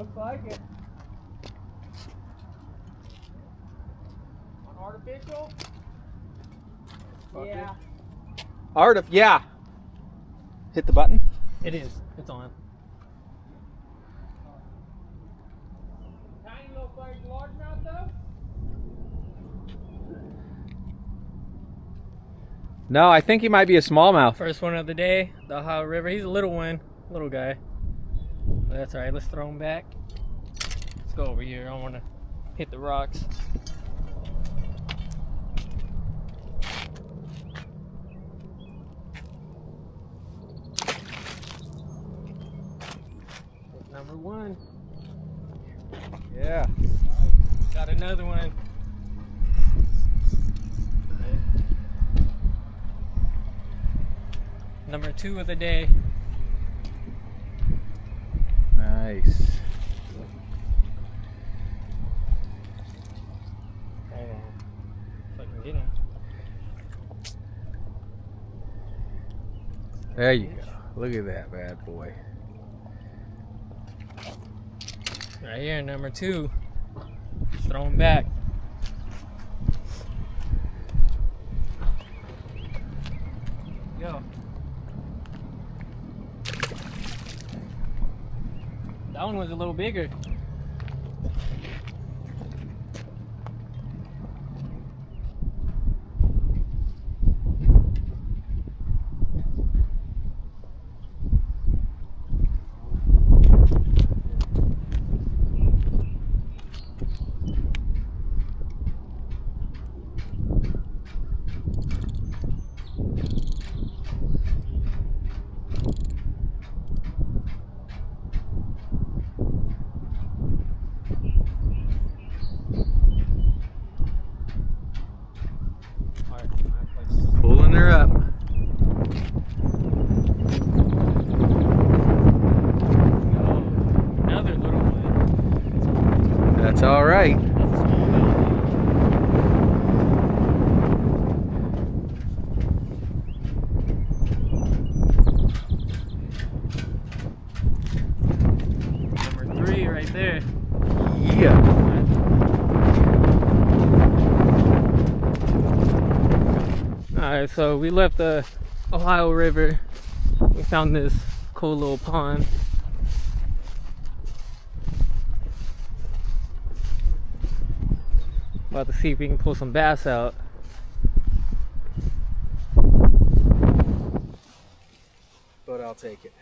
Looks like it. On artificial? Yeah. Yeah. Hit the button. It is. It's on. Tiny little fish, largemouth though? No, I think he might be a smallmouth. First one of the day, the Ohio River. He's a little one, little guy. But that's alright, let's throw him back. Let's go over here. I don't want to hit the rocks. That's number one. Yeah. Got another one. Number two of the day. Nice. Hold on. If I can get him. There you go. Look at that bad boy. Right here, number two. Just throw him back. Go. That one was a little bigger. Pulling her up. Another little one. That's all right. That's a small one. Number three right there. Yeah. Alright, so we left the Ohio River. We found this cool little pond. About to see if we can pull some bass out. But I'll take it.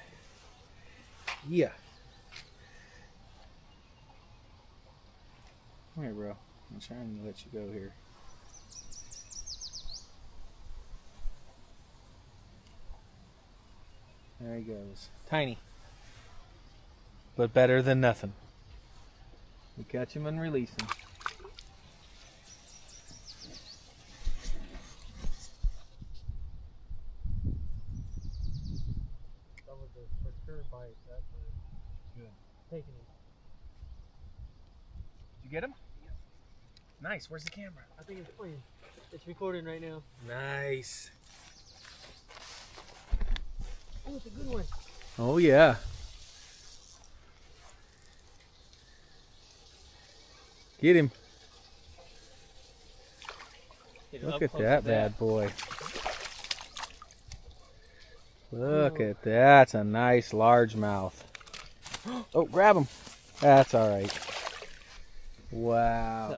Yeah. Come here, bro. I'm trying to let you go here. There he goes. Tiny. But better than nothing. We catch him and release him. That was a for sure bite. That's Good. taking him. Did you get him? Nice. Where's the camera? I think it's playing. It's recording right now. Nice. Oh, it's a good one. Oh, yeah. Get him. Get Look up at close that to bad boy. Look at that. That's a nice largemouth. Oh, grab him. That's all right. Wow.